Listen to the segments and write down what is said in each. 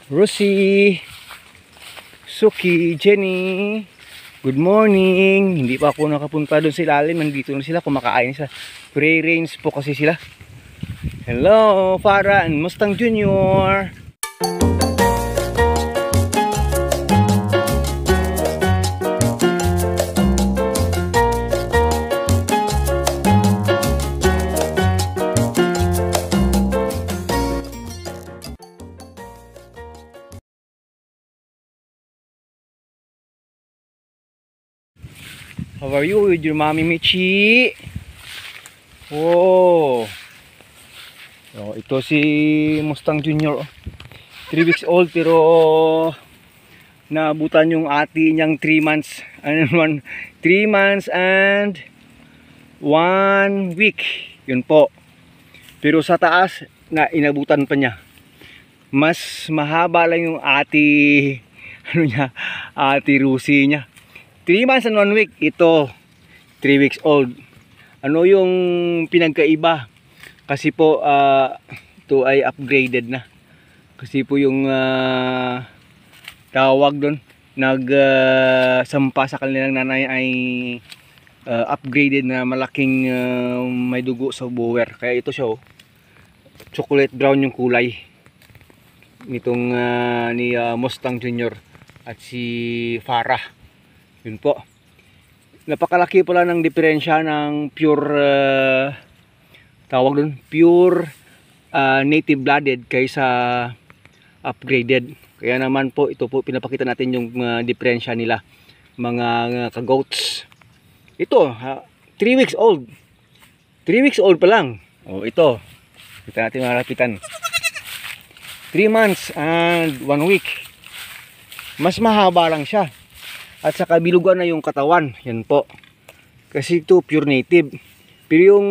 Rosie, Suki, Jenny, good morning. Hindi pa ako nakapunta doon sa ilalim. Nandito na sila, kumakain sila. Free range po kasi sila. Hello, Farah and Mustang Junior. How are you with your mommy Michi? Oh. So, ito si Mustang Junior. 3 weeks old pero naabutan yung ati niyang 3 months. 3 months and 1 week. Yun po. Pero sa taas na inabutan pa niya. Mas mahaba lang yung ati ati Rusi niya. 3 months and 1 week. Ito 3 weeks old. Ano yung pinagkaiba? Kasi po ito ay upgraded na. Kasi po yung tawag doon, nagsampa sa kanilang nanay ay upgraded na malaking may dugo sa buwer. Kaya ito siya, oh, chocolate brown yung kulay nitong ni Mustang Junior at si Farah. Yun po. Napakalaki pala ng diferensya ng pure tawag doon, pure native blooded kaysa upgraded. Kaya naman po ito po pinapakita natin yung diferensya nila, mga ka-goats. Ito 3 weeks old. 3 weeks old pa lang. Oh, ito. Kita natin malapitan. 3 months and 1 week. Mas mahaba lang siya. At saka bilugan na yung katawan. Yan po. Kasi ito pure native. Pero yung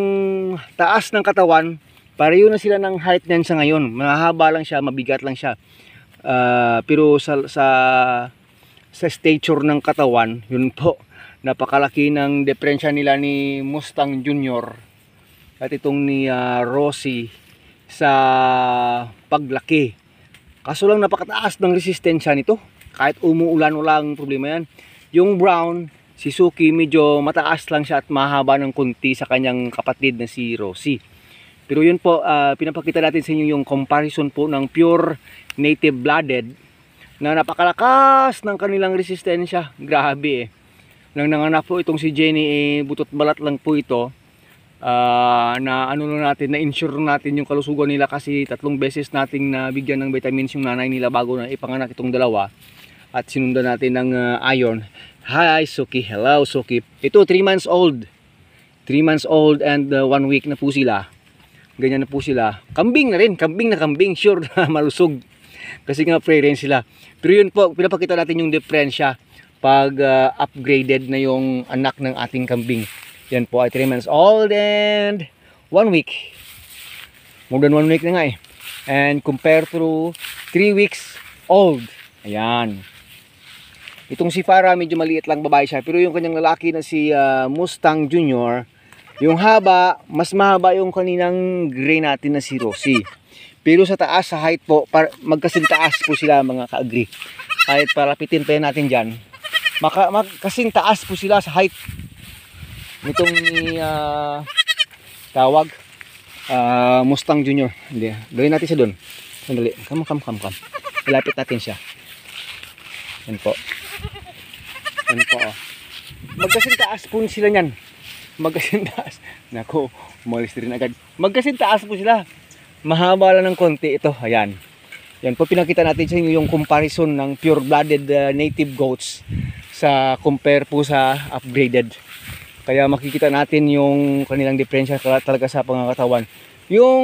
taas ng katawan, pareho na sila ng height niyan sa ngayon. Mahaba lang siya, mabigat lang siya. Pero sa stature ng katawan, yun po, napakalaki ng diferensya nila ni Mustang Junior at itong ni Rosie sa paglaki. Kaso lang napakataas ng resistensya nito. Kahit umuulan, walang problema yan. Yung brown, si Suki, medyo mataas lang siya at mahaba ng kunti sa kanyang kapatid na si Rosie. Pero yun po, pinapakita natin sa inyo yung comparison po ng pure native blooded na napakalakas ng kanilang resistensya. Grabe eh. Nang nanganak po itong si Jenny, butot balat lang po ito. Na ano natin, na insure natin yung kalusugan nila kasi 3 beses nating nabigyan ng vitamins yung nanay nila bago na ipanganak itong dalawa. At sinundan natin ng iron. Hi Suki, hello Suki. Ito 3 months old. 3 months old and 1 week na po sila. Ganyan na po sila. Kambing na rin, kambing na kambing, sure na malusog. Kasi nga pre-range sila. Pero yun po, pinapakita natin yung diferensya pag upgraded na yung anak ng ating kambing. Yan po ay 3 months old and 1 week. More than 1 week na nga eh. And compared to 3 weeks old. Ayan. Itong si Farah, medyo maliit lang babae siya. Pero yung kanyang lalaki na si Mustang Junior, yung haba, mas mahaba yung kaninang gray natin na si Rosie. Pero sa taas, sa height po, magkasing taas po sila mga ka-agree. Kahit parapitin pa natin dyan. Magkasing taas po sila sa height. Nitong tawag, Mustang Junior. Hindi, gawin natin siya doon. Sandali, come. Ilapit natin siya. Yan po. Yan po, oh. Magkasing taas po sila niyan. Magkasing taas. Nako, umalis rin agad. Magkasing taas po sila. Mahaba lang ng konti ito. Ayan. Yan po, pinakita natin sa inyo yung comparison ng pure-blooded native goats sa compare po sa upgraded. Kaya makikita natin yung kanilang diferensya talaga sa pangkatawan. Yung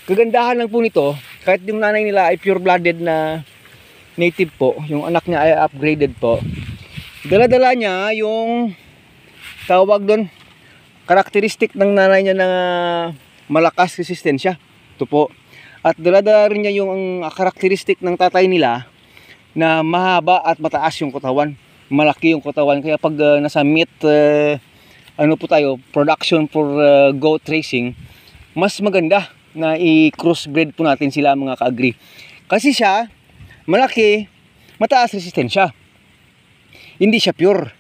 kagandahan lang po nito, kahit yung nanay nila ay pure-blooded na native po, yung anak niya ay upgraded po, dala-dala niya yung tawag doon, karakteristik ng nanay niya na malakas resistensya. Ito po. At dala-dala rin niya yung karakteristik ng tatay nila na mahaba at mataas yung katawan. Malaki yung katawan. Kaya pag nasa meat, ano po tayo, production for goat racing, mas maganda na i-crossbreed po natin sila mga ka-agree. Kasi siya, malaki, mataas resistensya. Hindi siya pure.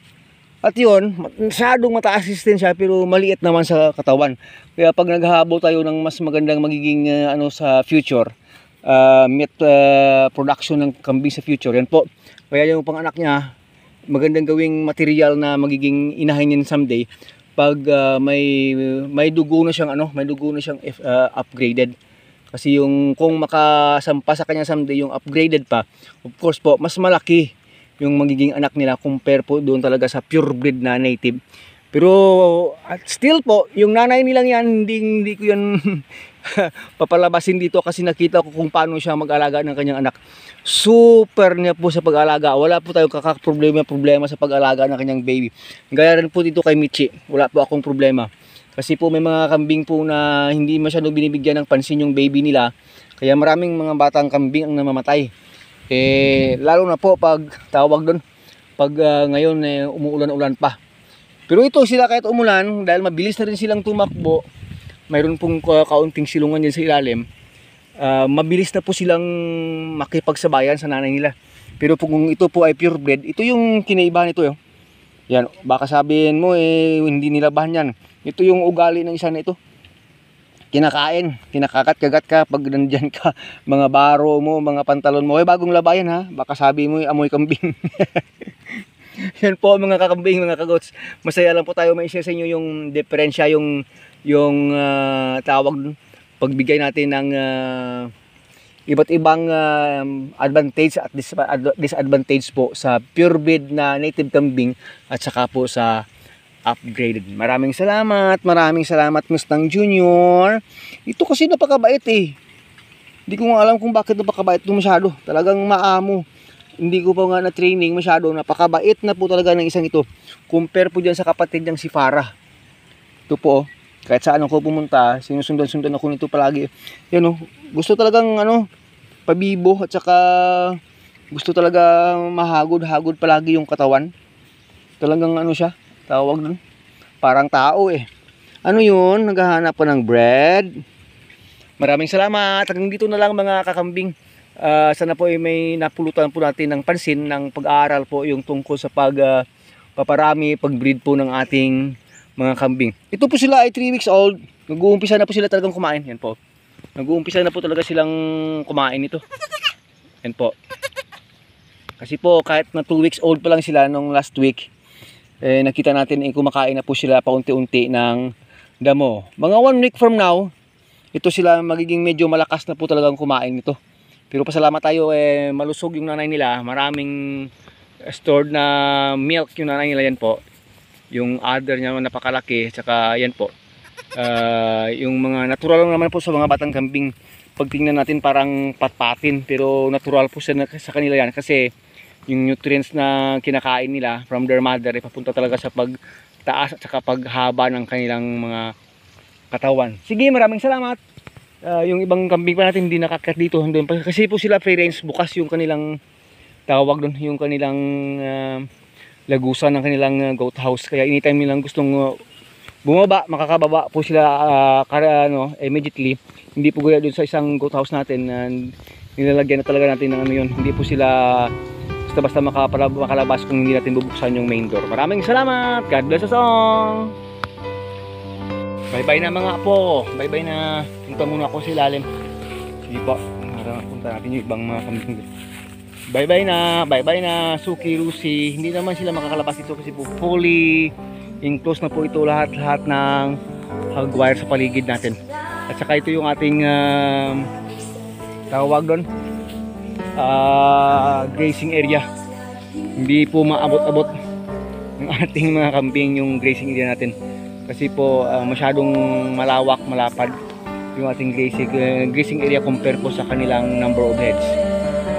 At yun, masyadong mataas resistensya pero maliit naman sa katawan. Kaya pag naghahabol tayo ng mas magandang magiging sa future, meat production ng kambing sa future, yan po. Kaya yung panganak niya, magandang gawing material na magiging inahin niya someday pag may dugo na siyang upgraded. Kasi yung kung makasampa sa kanya someday yung upgraded pa, of course po, mas malaki yung magiging anak nila compare po doon talaga sa pure breed na native. Pero still po, yung nanay nilang yan, hindi ko yan papalabasin dito kasi nakita ko kung paano siya mag-alaga ng kanyang anak. Super niya po sa pag-alaga. Wala po tayong problema sa pag-alaga ng kanyang baby. Gaya rin po dito kay Michi, wala po akong problema. Kasi po may mga kambing po na hindi masyadong binibigyan ng pansin yung baby nila. Kaya maraming mga batang kambing ang namamatay. Lalo na po pag tawag doon, pag ngayon umuulan-ulan pa. Pero ito sila kahit umulan, dahil mabilis na rin silang tumakbo, mayroon pong kaunting silungan dyan sa ilalim, mabilis na po silang makipagsabayan sa nanay nila. Pero kung ito po ay purebred, ito yung kinaibahan nito. Yan, baka sabihin mo hindi nilabahan yan. Ito yung ugali ng isa na ito. Kinakain, kinakagat-kagat ka pag nandyan ka, mga baro mo, mga pantalon mo. Bagong labayan ha, baka sabi mo amoy kambing. Yan po mga kakambing, mga kagots. Masaya lang po tayo may-share sa inyo yung diferensya, yung tawag pagbigay natin ng iba't ibang advantage at disadvantage po sa pure breed na native kambing at saka po sa upgraded. Maraming salamat Mustang Junior. Ito kasi napakabait Hindi ko nga alam kung bakit napakabait ito masyado. Talagang maamo. Hindi ko pa nga na training masyado. Napakabait na po talaga ng isang ito. Compare po dyan sa kapatid niyang si Farah. Ito po kahit saan ako pumunta, sinusundan-sundan ako nito palagi. Yan gusto talagang pabibo at saka gusto talaga mahagod-hagod palagi yung katawan. Talagang siya, tawag dun, parang tao Ano yun? Naghahanap pa ng bread. Maraming salamat. Hanggang dito na lang mga kakambing. Sana po may napulutan po natin ng pansin ng pag-aaral po yung tungkol sa paparami, pag-breed po ng ating mga kambing. Ito po sila ay 3 weeks old. Nag-uumpisa na po sila talagang kumain. Yan po. Nag-uumpisa na po talaga silang kumain ito. Yan po. Kasi po kahit na 2 weeks old pa lang sila nung last week, nakita natin kumakain na po sila paunti-unti ng damo. Mga 1 week from now, ito sila magiging medyo malakas na po talagang kumain nito. Pero pasalamat tayo malusog yung nanay nila. Maraming stored na milk yung nanay nila yan po. Yung udder niya napakalaki. Tsaka yan po. Yung mga natural lang naman po sa mga batang kambing. Pag tingnan natin parang patpatin. Pero natural po sa kanila yan. Kasi yung nutrients na kinakain nila from their mother papunta talaga sa pagtaas at saka paghaba ng kanilang mga katawan. Sige, maraming salamat. Yung ibang kambing pa natin hindi nakakat dito kasi po sila free range, bukas yung kanilang tawag doon, yung kanilang lagusan ng kanilang goat house. Kaya anytime nilang gustong bumaba, makakababa po sila immediately. Hindi po gaya doon sa isang goat house natin nilalagyan na talaga natin ng yun. Hindi po sila basta makalabas kung hindi natin bubuksan yung main door. Maraming salamat. God bless us all. Bye bye na mga apo. Bye bye na. Punta muna ako sa ilalim. Sige po. Punta natin yung ibang mga kambing. Bye bye na. Bye bye na. Suki, Rusi. Hindi naman sila makakalabas ito kasi po fully enclosed na po ito lahat ng hog wire sa paligid natin. At saka ito yung ating tawag doon, grazing area. Hindi po maabot-abot ng ating mga kambing yung grazing area natin kasi po masyadong malawak, malapad yung ating grazing area compare po sa kanilang number of heads.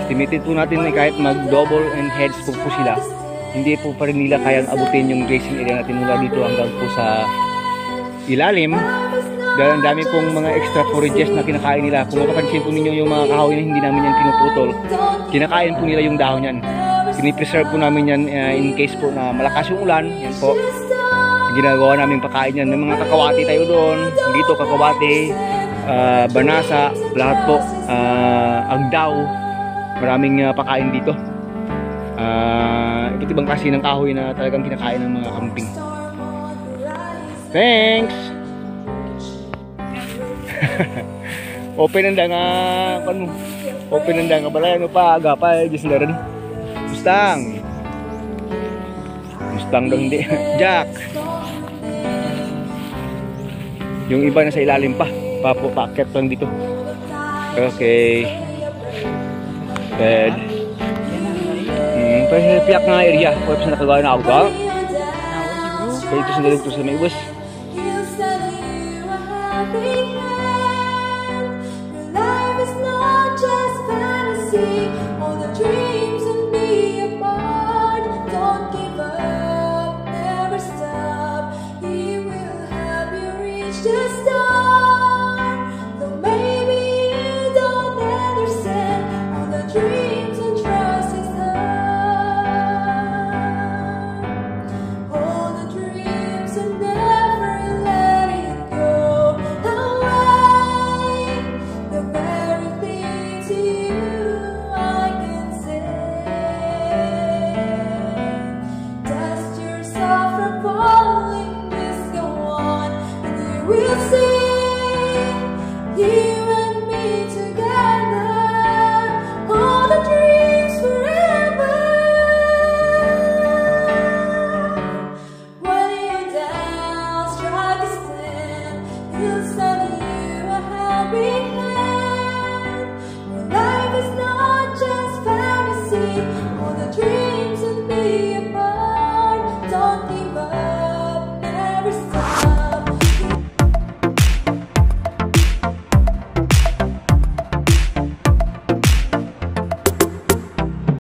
Estimated po natin kahit mag double and heads po sila, hindi po pa rin nila kayang abutin yung grazing area natin mula dito hanggang po sa ilalim. Dahil ang dami pong mga extra forages na kinakain nila. Kung mapapansin po ninyo yung mga kahoy na hindi namin yan pinuputol, kinakain po nila yung dahon yan. Pinipreserve po namin yan in case po na malakas yung ulan. Yan po, ginagawa namin pakain yan. May mga kakawati tayo doon. Dito kakawati, banasa, lahat po, agdaw. Maraming pakain dito. Iba't ibang klase ng kahoy na talagang kinakain ng mga kambing. Thanks! Open ang nga, ano? Open ang nga balay, ano pa, aga pa, just na rin. Mustang! Mustang daw hindi. Jack! Yung iba na sa ilalim pa. Paakyat lang dito. Okay. Bed. Piyak nga area. Kung sa nakagawa na ako ka. Kaya ito sandali ito sa may ubas. We'll sing, you and me together, all the dreams forever. When you're down, try to stand, you'll send you a helping hand. Your life is not just fantasy.